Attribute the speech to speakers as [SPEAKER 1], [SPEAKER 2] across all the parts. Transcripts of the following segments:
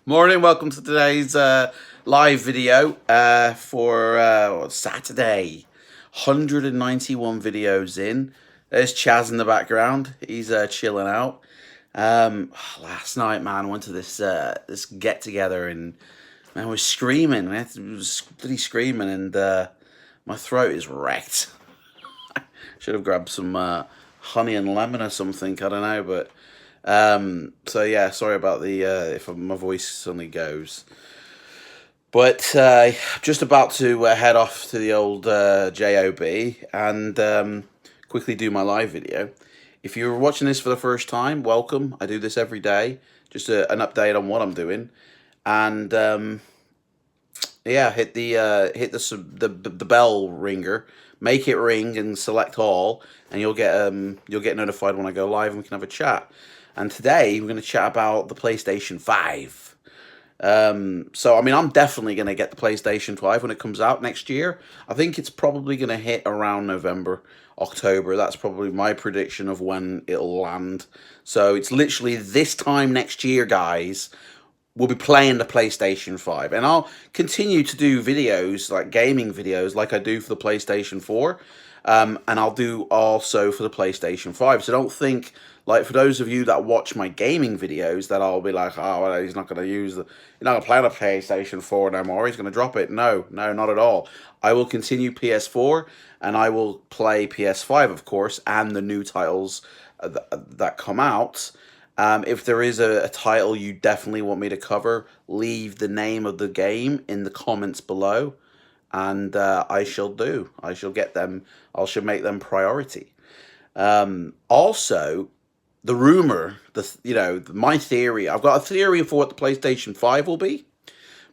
[SPEAKER 1] Morning, welcome to today's live video for Saturday. 191 videos in. There's Chaz in the background. He's chilling out. Last night, man, I went to this get together and man, I was screaming. I was bloody screaming, and my throat is wrecked. Should have grabbed some honey and lemon or something. I don't know, but so yeah, sorry about the if my voice suddenly goes. But just about to head off to the old job and quickly do my live video. If you're watching this for the first time, welcome. I do this every day, just an update on what I'm doing, and yeah, hit the bell ringer, make it ring, and select all, and you'll get notified when I go live, and we can have a chat. And today we're going to chat about the PlayStation 5. So I mean, I'm definitely going to get the PlayStation 5 when it comes out next year. I think it's probably going to hit around November, October. That's probably my prediction of when it'll land. So it's literally this time next year, guys. We'll be playing the PlayStation 5. And I'll continue to do videos, like gaming videos, like I do for the PlayStation 4. And I'll do also for the PlayStation 5. So don't think, like, for those of you that watch my gaming videos, that I'll be like, oh, well, he's not going to use the, you're not going to play on a PlayStation 4 no more, he's going to drop it. No, not at all. I will continue PS4, and I will play PS5, of course, and the new titles that come out. If there is a title you definitely want me to cover, leave the name of the game in the comments below, and I shall do. I shall get them. I shall make them priority. Also, the rumor, my theory. I've got a theory for what the PlayStation 5 will be,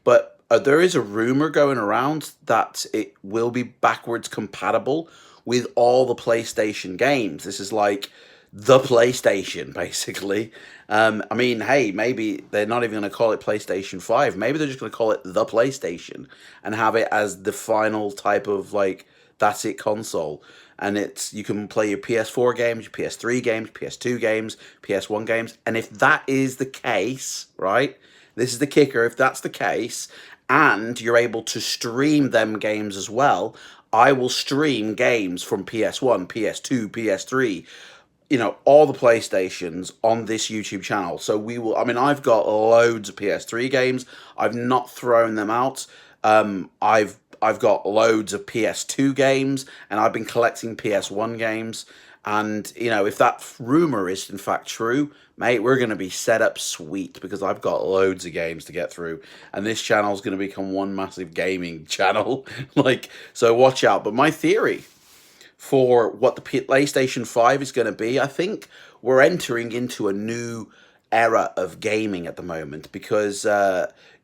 [SPEAKER 1] but there is a rumor going around that it will be backwards compatible with all the PlayStation games. This is like the PlayStation, basically. I mean, hey, maybe they're not even going to call it PlayStation 5. Maybe they're just going to call it the PlayStation and have it as the final type of, like, that's it console. And you can play your PS4 games, your PS3 games, PS2 games, PS1 games. And if that is the case, right, this is the kicker, if that's the case, and you're able to stream them games as well, I will stream games from PS1, PS2, PS3, all the PlayStations on this YouTube channel. So I've got loads of PS3 games. I've not thrown them out. I've got loads of PS2 games, and I've been collecting PS1 games. And, if that rumor is in fact true, mate, we're going to be set up sweet, because I've got loads of games to get through. And this channel is going to become one massive gaming channel. So watch out. But my theory for what the PlayStation 5 is going to be, I think we're entering into a new era of gaming at the moment, because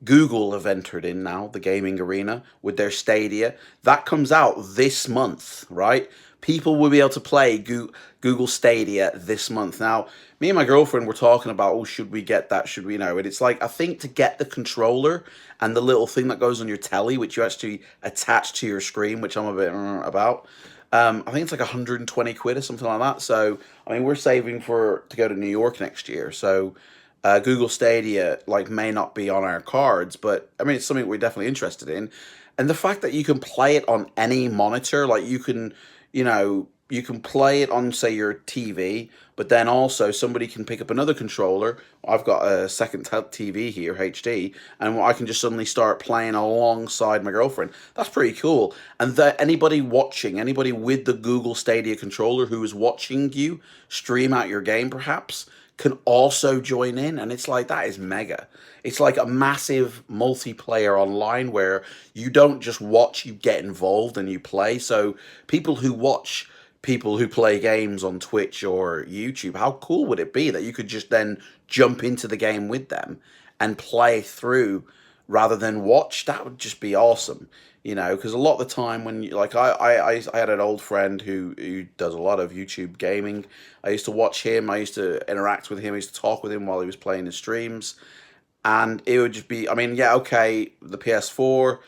[SPEAKER 1] Google have entered in now, the gaming arena, with their Stadia. That comes out this month, right? People will be able to play Google Stadia this month. Now, me and my girlfriend were talking about, oh, should we get that? Should we, And it's like, I think to get the controller and the little thing that goes on your telly, which you actually attach to your screen, which I'm a bit about, I think it's like 120 quid or something like that. So, I mean, we're saving to go to New York next year. So, Google Stadia, may not be on our cards, but I mean, it's something we're definitely interested in. And the fact that you can play it on any monitor, you can play it on, say, your TV, but then also somebody can pick up another controller. I've got a second TV here, HD, and I can just suddenly start playing alongside my girlfriend. That's pretty cool. And that anybody with the Google Stadia controller who is watching you stream out your game, perhaps, can also join in. And it's like, that is mega. It's like a massive multiplayer online where you don't just watch, you get involved and you play. So people who watch people who play games on Twitch or YouTube, how cool would it be that you could just then jump into the game with them and play through rather than watch? That would just be awesome, because a lot of the time when I had an old friend who does a lot of YouTube gaming. I used to watch him, I used to interact with him, I used to talk with him while he was playing his streams, and it would just be, I mean, yeah, okay, the PS4,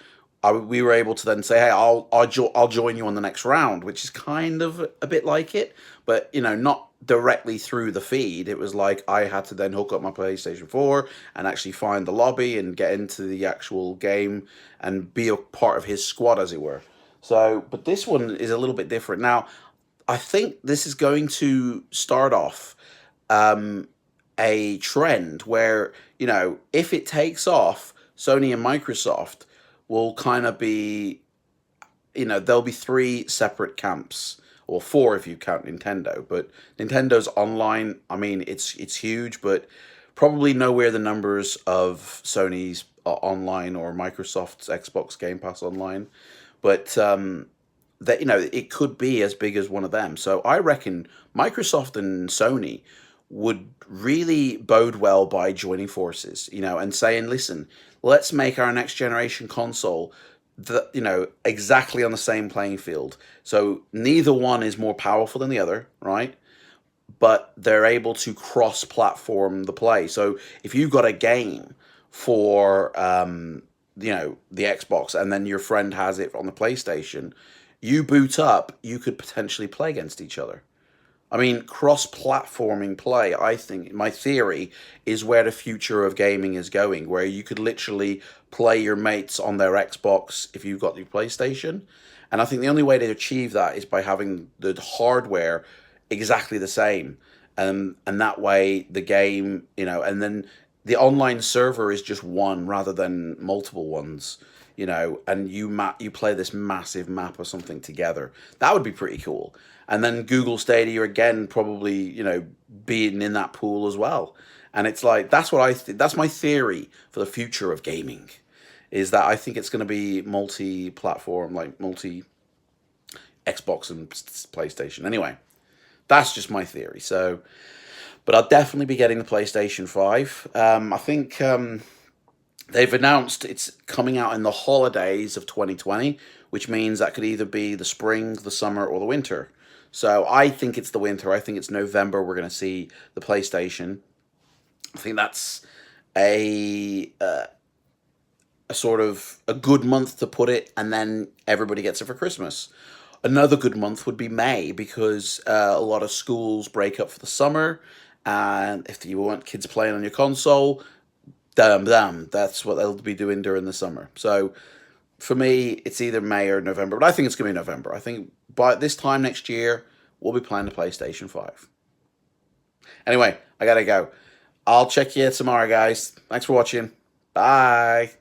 [SPEAKER 1] we were able to then say, hey, I'll join you on the next round, which is kind of a bit like it, but not directly through the feed. It was like I had to then hook up my PlayStation 4 and actually find the lobby and get into the actual game and be a part of his squad, as it were. So, but this one is a little bit different. Now, I think this is going to start off um, a trend where, if it takes off, Sony and Microsoft will kind of be, there'll be three separate camps, or four if you count Nintendo. But Nintendo's online, I mean, it's huge, but probably nowhere the numbers of Sony's online or Microsoft's Xbox Game Pass online. But that it could be as big as one of them. So I reckon Microsoft and Sony would really bode well by joining forces, and saying, listen, let's make our next generation console exactly on the same playing field. So neither one is more powerful than the other, right? But they're able to cross-platform the play. So if you've got a game for the Xbox, and then your friend has it on the PlayStation, you boot up, you could potentially play against each other. I mean, cross-platforming play, I think, my theory, is where the future of gaming is going, where you could literally play your mates on their Xbox if you've got your PlayStation. And I think the only way to achieve that is by having the hardware exactly the same. And that way the game, and then the online server is just one rather than multiple ones, and you play this massive map or something together. That would be pretty cool. And then Google Stadia again, probably, being in that pool as well. And it's like, that's what that's my theory for the future of gaming, is that I think it's going to be multi-platform, like multi Xbox and PlayStation. Anyway, that's just my theory. So, but I'll definitely be getting the PlayStation 5. I think they've announced it's coming out in the holidays of 2020, which means that could either be the spring, the summer, or the winter. So I think it's the winter. I think it's November we're going to see the PlayStation. I think that's a sort of a good month to put it, and then everybody gets it for Christmas. Another good month would be May, because a lot of schools break up for the summer, and if you want kids playing on your console, damn, that's what they'll be doing during the summer. So for me, it's either May or November, but I think it's going to be November. I think by this time next year, we'll be playing the PlayStation 5. Anyway, I gotta go. I'll check you tomorrow, guys. Thanks for watching. Bye.